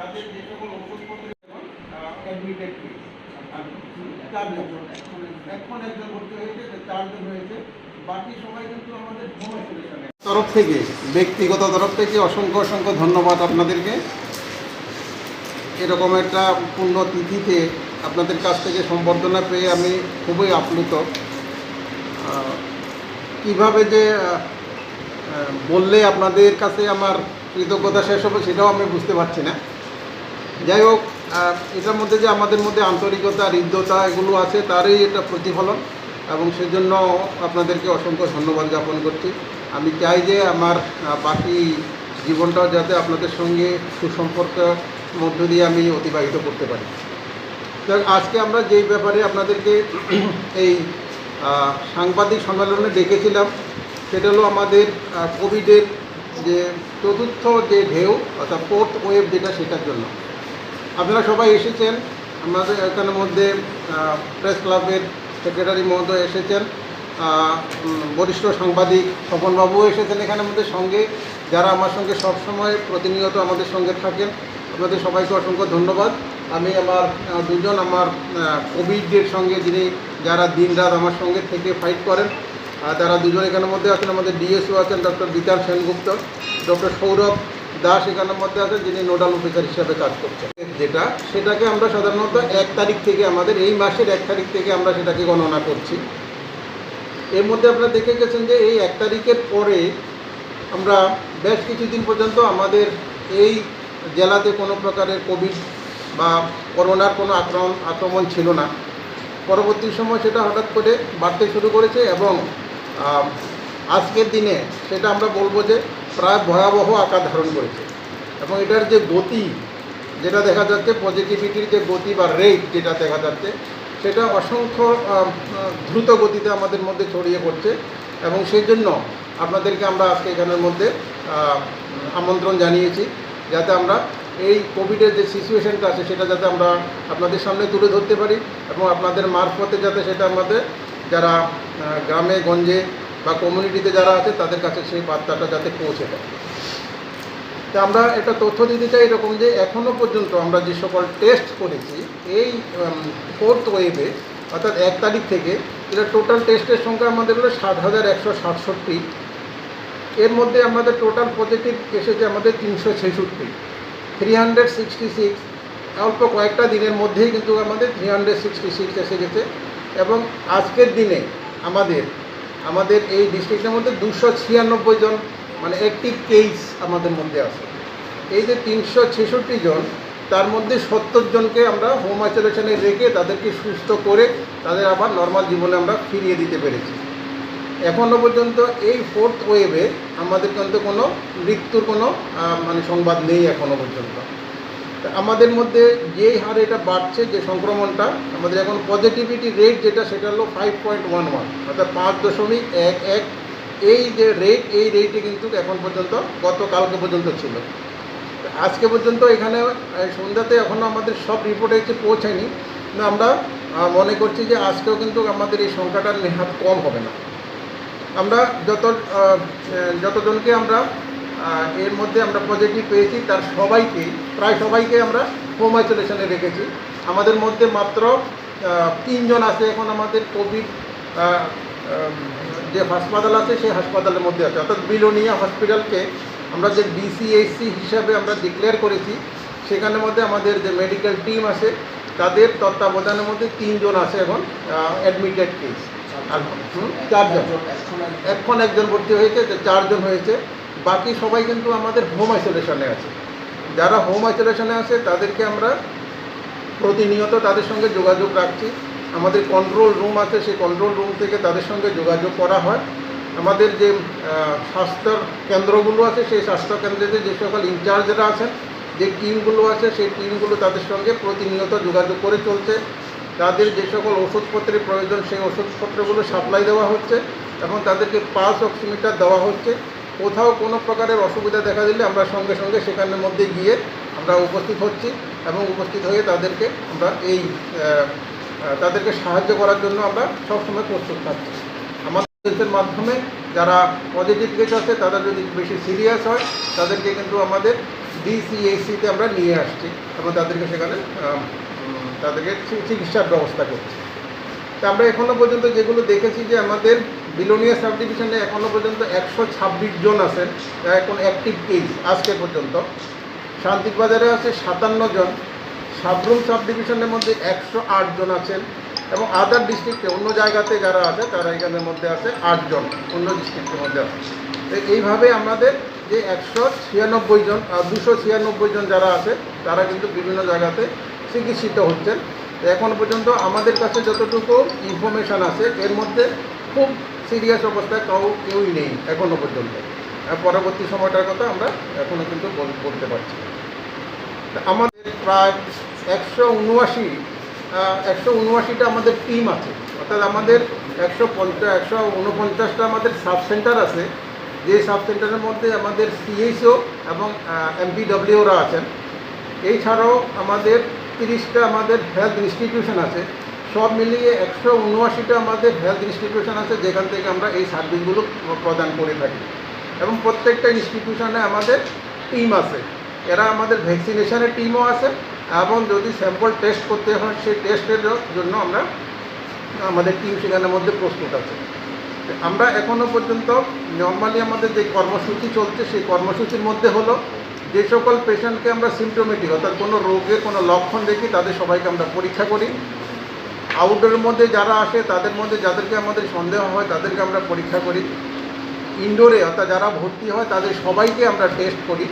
তাদের যে সকল ওষুধপত্র অ্যাডমিটেড কেস এখন একজন ভর্তি হয়েছে, 4 জন হয়েছে, বাকি সবাই কিন্তু আমাদের হোম আইসোলেশনে। তরফ থেকে ব্যক্তিগত তরফ থেকে অসংখ্য অসংখ্য ধন্যবাদ আপনাদেরকে। এরকম একটা পূর্ণ তিথিতে আপনাদের কাছ থেকে সম্বর্ধনা পেয়ে আমি খুবই আপ্লুত। কীভাবে যে বললে আপনাদের কাছে আমার কৃতজ্ঞতা শেষ হবে সেটাও আমি বুঝতে পারছি না। যাই হোক, এটার মধ্যে যে আমাদের মধ্যে আন্তরিকতা, হৃদ্যতা এগুলো আছে, তারই এটা প্রতিফলন, এবং সেজন্য আপনাদেরকে অসংখ্য ধন্যবাদ জ্ঞাপন করছি। আমি চাই যে আমার বাকি জীবনটাও যাতে আপনাদের সঙ্গে সুসম্পর্কের মধ্য দিয়ে আমি অতিবাহিত করতে পারি। আজকে আমরা যেই ব্যাপারে আপনাদেরকে এই সাংবাদিক সম্মেলনে ডেকেছিলাম সেটা হলো আমাদের কোভিডের যে চতুর্থ যে ঢেউ অর্থাৎ 4th ওয়েভ যেটা, সেটার জন্য আপনারা সবাই এসেছেন। আমাদের এখানের মধ্যে প্রেস ক্লাবের সেক্রেটারি মহোদয় এসেছেন, বরিষ্ঠ সাংবাদিক স্বপনবাবুও এসেছেন এখানের মধ্যে, সঙ্গে যারা আমার সঙ্গে সবসময় প্রতিনিয়ত আমাদের সঙ্গে থাকেন, আপনাদের সবাইকে অসংখ্য ধন্যবাদ। আমি আমার দুজন আমার কোভিডের সঙ্গে যারা দিনরাত আমার সঙ্গে থেকে ফাইট করেন, তারা দুজন এখানের মধ্যে আছেন। আমাদের ডিএসও আছেন ডক্টর বিতান সেনগুপ্ত, ডক্টর সৌরভ দাস এখানের মধ্যে আছেন, যিনি নোডাল অফিসার হিসাবে কাজ করছেন। সেটাকে আমরা সাধারণত 1 তারিখ থেকে, আমাদের এই মাসের 1 তারিখ থেকে আমরা সেটাকে গণনা করছি। এর মধ্যে আপনারা দেখে গেছেন যে এই 1 তারিখের পরে আমরা বেশ কিছুদিন পর্যন্ত আমাদের এই জেলাতে কোনো প্রকারের কোভিড বা করোনার কোনো আক্রমণ ছিল না। পরবর্তী সময় সেটা হঠাৎ করে বাড়তে শুরু করেছে, এবং আজকের দিনে সেটা আমরা বলবো যে প্রায় ভয়াবহ আকার ধারণ করেছে। এবং এটার যে গতি যেটা দেখা যাচ্ছে, পজিটিভিটির যে গতি বা রেট যেটা দেখা যাচ্ছে, সেটা অসংখ্য দ্রুত গতিতে আমাদের মধ্যে ছড়িয়ে পড়ছে। এবং সেই জন্য আপনাদেরকে আমরা আজকে এখানের মধ্যে আমন্ত্রণ জানিয়েছি, যাতে আমরা এই কোভিডের যে সিচুয়েশনটা আছে সেটা যাতে আমরা আপনাদের সামনে তুলে ধরতে পারি, এবং আপনাদের মারফতে যাতে সেটা আমাদের যারা গ্রামে গঞ্জে বা কমিউনিটিতে যারা আছে তাদের কাছে সেই বার্তাটা যাতে পৌঁছে দেয়। তা আমরা একটা তথ্য দিতে চাই এরকম যে এখনও পর্যন্ত আমরা যে সকল টেস্ট করেছি এই 4th ওয়েভে অর্থাৎ 1 তারিখ থেকে, এটা টোটাল টেস্টের সংখ্যা আমাদের হলো 7,167। এর মধ্যে আমাদের টোটাল পজিটিভ এসেছে আমাদের 366, 366 অল্প কয়েকটা দিনের মধ্যেই কিন্তু আমাদের 366 এসে গেছে। এবং আজকের দিনে আমাদের এই ডিস্ট্রিক্টের মধ্যে 296 জন মানে অ্যাক্টিভ কেস আমাদের মধ্যে আছে। এই যে 366 জন, তার মধ্যে 70 জনকে আমরা হোম আইসোলেশনে রেখে তাদেরকে সুস্থ করে তাদের আবার নর্মাল জীবনে আমরা ফিরিয়ে দিতে পেরেছি। এখনও পর্যন্ত এই 4th ওয়েভে আমাদের কিন্তু কোনো মৃত্যুর কোনো সংবাদ নেই এখনও পর্যন্ত। আমাদের মধ্যে যেই হারে এটা বাড়ছে, যে সংক্রমণটা আমাদের এখন পজিটিভিটি রেট যেটা, সেটা হলো 5.11 অর্থাৎ 5.11। এই যে রেট, এই রেটে কিন্তু এখন পর্যন্ত গতকালকে পর্যন্ত ছিল। আজকে পর্যন্ত এখানে সন্ধ্যাতে এখনও আমাদের সব রিপোর্টে এসে পৌঁছায়নি, কিন্তু আমরা মনে করছি যে আজকেও কিন্তু আমাদের এই সংখ্যাটা নেহাত কম হবে না। আমরা যতজনকে আমরা এর মধ্যে আমরা পজিটিভ পেয়েছি তার প্রায় সবাইকে আমরা হোম আইসোলেশনে রেখেছি। আমাদের মধ্যে মাত্র 3 জন আছে এখন আমাদের কোভিড যে হাসপাতাল আছে সেই হাসপাতালের মধ্যে আছে, অর্থাৎ বিলোনিয়া হসপিটালকে আমরা যে BCHC হিসাবে আমরা ডিক্লেয়ার করেছি, সেখানের মধ্যে আমাদের যে মেডিকেল টিম আছে তাদের তত্ত্বাবধানের মধ্যে 3 জন আছে এখন অ্যাডমিটেড কেস। আর 4 জন, এখন একজন ভর্তি হয়েছে, 4 জন হয়েছে। বাকি সবাই কিন্তু আমাদের হোম আইসোলেশনে আছে। যারা হোম আইসোলেশনে আছে তাদেরকে আমরা প্রতিনিয়ত তাদের সঙ্গে যোগাযোগ রাখছি। আমাদের কন্ট্রোল রুম আছে, সেই কন্ট্রোল রুম থেকে তাদের সঙ্গে যোগাযোগ করা হয়। আমাদের যে স্বাস্থ্য কেন্দ্রগুলো আছে, সেই স্বাস্থ্য কেন্দ্রেতে যে সকল ইনচার্জরা আছেন, যে টিমগুলো আছে, সেই টিমগুলো তাদের সঙ্গে প্রতিনিয়ত যোগাযোগ করে চলছে। তাদের যে সকল ওষুধপত্রের প্রয়োজন সেই ওষুধপত্রগুলো সাপ্লাই দেওয়া হচ্ছে, এবং তাদেরকে পালস অক্সিমিটার দেওয়া হচ্ছে। কোথাও কোনো প্রকারের অসুবিধা দেখা দিলে আমরা সঙ্গে সঙ্গে সেখানের মধ্যে গিয়ে আমরা উপস্থিত হচ্ছি, এবং উপস্থিত হয়ে তাদেরকে আমরা তাদেরকে সাহায্য করার জন্য আমরা সবসময় প্রস্তুত থাকছি। আমাদের মাধ্যমে যারা পজিটিভ কেস আছে, তারা যদি বেশি সিরিয়াস হয় তাদেরকে কিন্তু আমাদের ডিসিএসিতে আমরা নিয়ে আসছি এবং তাদেরকে সেখানে তাদেরকে চিকিৎসার ব্যবস্থা করছি। তা আমরা এখনও পর্যন্ত যেগুলো দেখেছি যে আমাদের বিলোনিয়া সাব ডিভিশনে এখনও পর্যন্ত 126 জন আছেন এখন অ্যাক্টিভ কেস আজকে পর্যন্ত। শান্তিবাজারে আছে 57 জন, সাবরুম সাব ডিভিশনের মধ্যে 108 জন আছেন এবং আদার ডিস্ট্রিক্টে অন্য জায়গাতে যারা আছে তারা এখানের মধ্যে আছে 8 জন অন্য ডিস্ট্রিক্টের মধ্যে আছে। তো এইভাবে আমাদের যে 196 জন 296 জন যারা আছে তারা কিন্তু বিভিন্ন জায়গাতে চিকিৎসিত হচ্ছেন। এখন পর্যন্ত আমাদের কাছে যতটুকু ইনফরমেশান আছে এর মধ্যে খুব সিরিয়াস অবস্থায় কেউই নেই এখনও পর্যন্ত। পরবর্তী সময়টার কথা আমরা এখনও কিন্তু বলতে পারছি। আমাদের প্রায় 179টা আমাদের টিম আছে, অর্থাৎ আমাদের 149টা আমাদের সাব সেন্টার আছে, যে সাব সেন্টারের মধ্যে আমাদের সিএইচও এবং এমপিডব্লিউরা আছেন। এছাড়াও আমাদের 30টা আমাদের হেলথ ইনস্টিটিউশন আছে। সব মিলিয়ে 179টা আমাদের হেলথ ইনস্টিটিউশন আছে যেখান থেকে আমরা এই সার্ভিসগুলো প্রদান করে থাকি এবং প্রত্যেকটা ইনস্টিটিউশনে আমাদের টিম আছে। এরা আমাদের ভ্যাকসিনেশনের টিমও আছে এবং যদি স্যাম্পল টেস্ট করতে হয় সেই টেস্টের জন্য আমাদের টিম সেখানের মধ্যে প্রস্তুত আছে। আমরা এখনও পর্যন্ত নর্মালি আমাদের যে কর্মসূচি চলছে সেই কর্মসূচির মধ্যে হলো যে সকল পেশেন্টকে আমরা সিমটোমেটিক অর্থাৎ কোনো রোগের কোনো লক্ষণ দেখি তাদের সবাইকে আমরা পরীক্ষা করি। আউটডোরের মধ্যে যারা আসে তাদের মধ্যে যাদেরকে আমাদের সন্দেহ হয় তাদেরকে আমরা পরীক্ষা করি। ইনডোরে অর্থাৎ যারা ভর্তি হয় তাদের সবাইকে আমরা টেস্ট করি।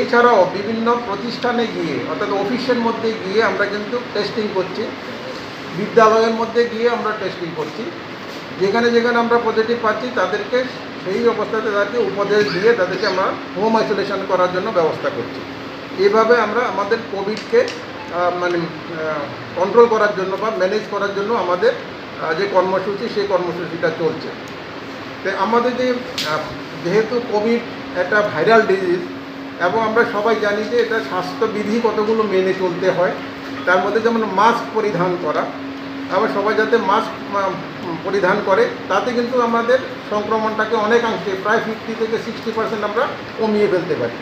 এছাড়াও বিভিন্ন প্রতিষ্ঠানে গিয়ে অর্থাৎ অফিসের মধ্যে গিয়ে আমরা কিন্তু টেস্টিং করছি, বিদ্যালয়ের মধ্যে গিয়ে আমরা টেস্টিং করছি। যেখানে যেখানে আমরা পজিটিভ পাচ্ছি তাদেরকে সেই অবস্থাতে তাদেরকে উপদেশ দিয়ে তাদেরকে আমরা হোম আইসোলেশন করার জন্য ব্যবস্থা করছি। এইভাবে আমরা আমাদের কোভিডকে কন্ট্রোল করার জন্য বা ম্যানেজ করার জন্য আমাদের যে কর্মসূচি সেই কর্মসূচিটা চলছে। তো আমাদের যেহেতু কোভিড একটা ভাইরাল ডিজিজ এবং আমরা সবাই জানি যে এটা স্বাস্থ্যবিধি কতগুলো মেনে চলতে হয়, তার মধ্যে যেমন মাস্ক পরিধান করা, আবার সবাই যাতে মাস্ক পরিধান করে তাতে কিন্তু আমাদের সংক্রমণটাকে অনেকাংশে প্রায় 50 থেকে 60% আমরা কমিয়ে ফেলতে পারি।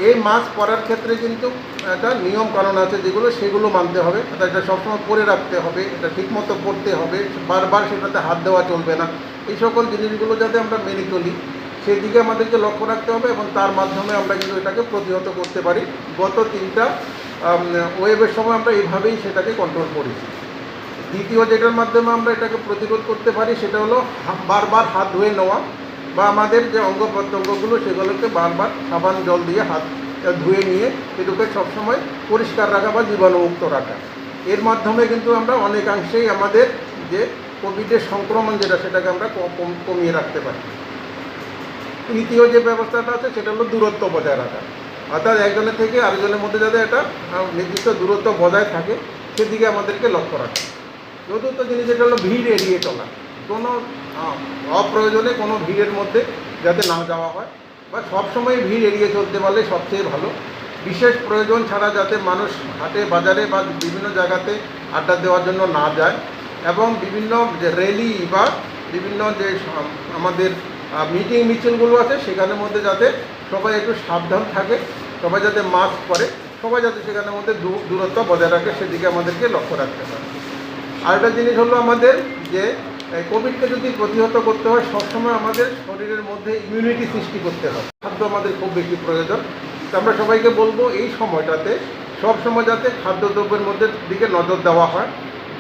এই মাস্ক পরার ক্ষেত্রে কিন্তু একটা নিয়ম কারণ আছে যেগুলো সেগুলো মানতে হবে, অর্থাৎ এটা সবসময় পরে রাখতে হবে, এটা ঠিকমতো পরতে হবে, বারবার সেটাতে হাত দেওয়া চলবে না। এই সকল জিনিসগুলো যাতে আমরা মেনে চলি সেদিকে আমাদেরকে লক্ষ্য রাখতে হবে এবং তার মাধ্যমে আমরা কিন্তু এটাকে প্রতিহত করতে পারি। গত 3টা ওয়েভের সময় আমরা এইভাবেই সেটাকে কন্ট্রোল করেছি। দ্বিতীয় যেটার মাধ্যমে আমরা এটাকে প্রতিরোধ করতে পারি সেটা হলো বারবার হাত ধুয়ে নেওয়া বা আমাদের যে অঙ্গ প্রত্যঙ্গগুলো সেগুলোকে বারবার সাবান জল দিয়ে হাত ধুয়ে নিয়ে এটাকে সবসময় পরিষ্কার রাখা বা জীবাণুমুক্ত রাখা। এর মাধ্যমে কিন্তু আমরা অনেকাংশেই আমাদের যে কোভিডের সংক্রমণ সেটাকে আমরা কমিয়ে রাখতে পারি। তৃতীয় যে ব্যবস্থাটা আছে সেটা হলো দূরত্ব বজায় রাখা, অর্থাৎ একজনের থেকে আরেকজনের মধ্যে যাতে একটা নির্দিষ্ট দূরত্ব বজায় থাকে সেদিকে আমাদেরকে লক্ষ্য রাখা। চতুর্থ জিনিস যেটা হলো ভিড় এড়িয়ে চলা, কোনো অপ্রয়োজনে কোনো ভিড়ের মধ্যে যাতে না যাওয়া হয় বা সবসময় ভিড় এড়িয়ে চলতে পারলে সবচেয়ে ভালো। বিশেষ প্রয়োজন ছাড়া যাতে মানুষ হাটে বাজারে বা বিভিন্ন জায়গাতে আড্ডা দেওয়ার জন্য না যায় এবং বিভিন্ন যে র্যালি বা বিভিন্ন যে আমাদের মিটিং মিছিলগুলো আছে সেখানের মধ্যে যাতে সবাই একটু সাবধান থাকে, সবাই যাতে মাস্ক পরে, সবাই যাতে সেখানের মধ্যে দূরত্ব বজায় রাখে সেদিকে আমাদেরকে লক্ষ্য রাখতে হবে। আরেকটা জিনিস হলো আমাদের যে কোভিডকে যদি প্রতিহত করতে হয় সবসময় আমাদের শরীরের মধ্যে ইমিউনিটি সৃষ্টি করতে হয়। খাদ্য আমাদের খুব বেশি প্রয়োজন। তো আমরা সবাইকে বলবো এই সময়টাতে সবসময় যাতে খাদ্যদ্রব্যের মধ্যে দিকে নজর দেওয়া হয়,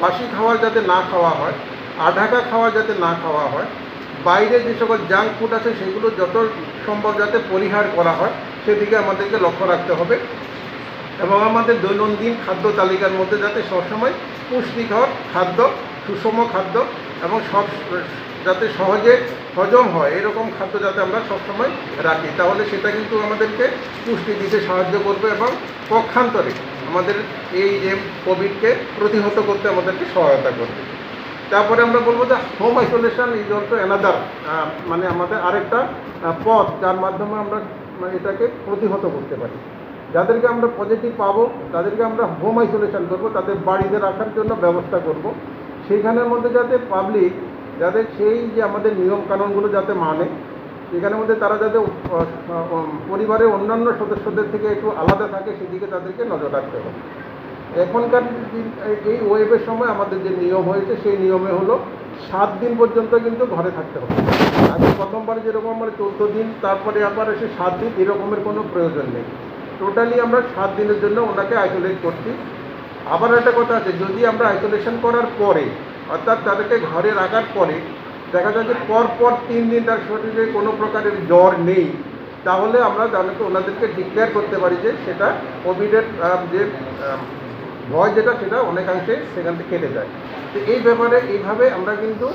বাসি খাবার যাতে না খাওয়া হয়, আঢাকা খাওয়া যাতে না খাওয়া হয়, বাইরে যে সকল জাঙ্ক ফুড আছে সেগুলো যত সম্ভব যাতে পরিহার করা হয় সেদিকে আমাদেরকে লক্ষ্য রাখতে হবে এবং আমাদের দৈনন্দিন খাদ্য তালিকার মধ্যে যাতে সবসময় পুষ্টিকর খাদ্য, সুষম খাদ্য এবং যাতে সহজে হজম হয় এরকম খাদ্য যাতে আমরা সবসময় রাখি, তাহলে সেটা কিন্তু আমাদেরকে পুষ্টি দিতে সাহায্য করবে এবং পক্ষান্তরে আমাদের এই যে কোভিডকে প্রতিহত করতে আমাদেরকে সহায়তা করবে। তারপরে আমরা বলবো যে home isolation is also another, মানে আমাদের আরেকটা পথ যার মাধ্যমে আমরা এটাকে প্রতিহত করতে পারি। যাদেরকে আমরা পজিটিভ পাবো তাদেরকে আমরা হোম আইসোলেশন করবো, তাদের বাড়িতে রাখার জন্য ব্যবস্থা করব। সেইখানের মধ্যে যাতে পাবলিক যাতে সেই যে আমাদের নিয়মকানুনগুলো যাতে মানে এখানের মধ্যে তারা যাতে পরিবারের অন্যান্য সদস্যদের থেকে একটু আলাদা থাকে সেদিকে তাদেরকে নজর রাখতে হবে। এখনকার এই ওয়েভের সময় আমাদের যে নিয়ম হয়েছে সেই নিয়মে হলো 7 দিন পর্যন্ত কিন্তু ঘরে থাকতে হবে। আগে প্রথমবার যেরকম আমরা 14 দিন, তারপরে আবার এসে 7 দিন, এরকমের কোনো প্রয়োজন নেই। টোটালি আমরা 7 দিনের জন্য ওনাকে আইসোলেট করছি। আবার একটা কথা আছে, যদি আমরা আইসোলেশন করার পরে অর্থাৎ তাদেরকে ঘরে রাখার পরে দেখা যায় যে পরপর 3 দিন তার শরীরে কোনো প্রকারের জ্বর নেই, তাহলে আমরা ওনাদেরকে ডিক্লেয়ার করতে পারি যে সেটা কোভিডের যে ভয় যেটা সেটা অনেকাংশে সেখান থেকে কেটে যায়। তো এই ব্যাপারে এইভাবে আমরা কিন্তু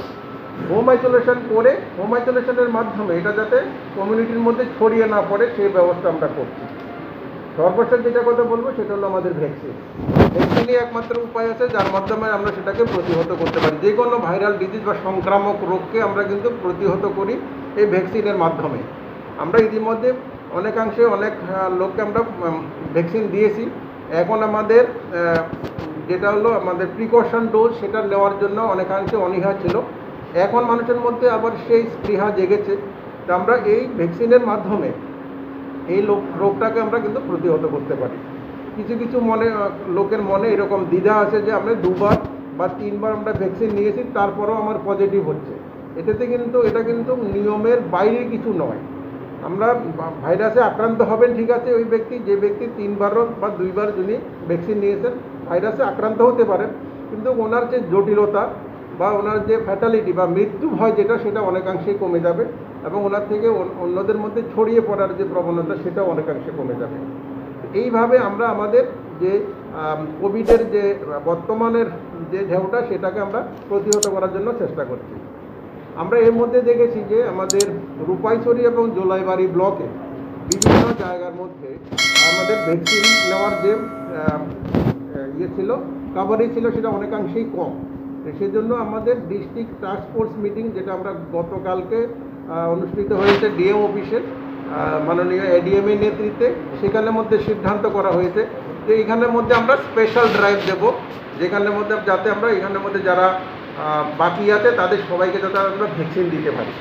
হোম আইসোলেশন করে হোম আইসোলেশনের মাধ্যমে এটা যাতে কমিউনিটির মধ্যে ছড়িয়ে না পড়ে সেই ব্যবস্থা আমরা করছি। সর্বশেষ যেটা কথা বলবো সেটা হলো আমাদের ভ্যাকসিন। ভ্যাকসিনই একমাত্র উপায় আছে যার মাধ্যমে আমরা সেটাকে প্রতিহত করতে পারি। যে কোনো ভাইরাল ডিজিজ বা সংক্রামক রোগকে আমরা কিন্তু প্রতিহত করি এই ভ্যাকসিনের মাধ্যমে। আমরা ইতিমধ্যে অনেকাংশে অনেক লোককে আমরা ভ্যাকসিন দিয়েছি। এখন আমাদের যেটা হলো আমাদের প্রিকশন ডোজ সেটা নেওয়ার জন্য অনেকাংশে অনীহা ছিল। এখন মানুষের মধ্যে আবার সেই স্পৃহা জেগেছে। তো আমরা এই ভ্যাকসিনের মাধ্যমে এই রোগটাকে আমরা কিন্তু প্রতিহত করতে পারি। কিছু কিছু লোকের মনে এরকম দ্বিধা আছে যে আমরা 2বার বা 3বার আমরা ভ্যাকসিন নিয়েছি তারপরেও আমার পজিটিভ হচ্ছে। এটা কিন্তু নিয়মের বাইরে কিছু নয়। আমরা ভাইরাসে আক্রান্ত হবেন ঠিক আছে, ওই ব্যক্তি যে ব্যক্তি 3বারও বা 2বার যিনি ভ্যাকসিন নিয়েছেন ভাইরাসে আক্রান্ত হতে পারেন, কিন্তু ওনার যে জটিলতা বা ওনার যে ফ্যাটালিটি বা মৃত্যু ভয় যেটা সেটা অনেকাংশেই কমে যাবে এবং ওনার থেকে অন্যদের মধ্যে ছড়িয়ে পড়ার যে প্রবণতা সেটাও অনেকাংশে কমে যাবে। এইভাবে আমরা আমাদের যে কোভিডের যে বর্তমানের যে ঢেউটা সেটাকে আমরা প্রতিহত করার জন্য চেষ্টা করছি। আমরা এর মধ্যে দেখেছি যে আমাদের রূপাইছড়ি এবং জোলাইবাড়ি ব্লকে বিভিন্ন জায়গার মধ্যে আমাদের ভ্যাকসিন নেওয়ার যে কাভারেজ ছিল সেটা অনেকাংশেই কম। সেজন্য আমাদের ডিস্ট্রিক্ট টাস্ক ফোর্স মিটিং যেটা আমরা গতকালকে অনুষ্ঠিত হয়েছে ডিএম অফিসে মাননীয় এডিএমের নেতৃত্বে, সেখানের মধ্যে সিদ্ধান্ত করা হয়েছে যে এখানের মধ্যে আমরা স্পেশাল ড্রাইভ দেব, যেখানের মধ্যে যাতে আমরা এখানের মধ্যে যারা বাকি আছে তাদের সবাইকে যাতে আমরা ভ্যাকসিন দিতে পারি।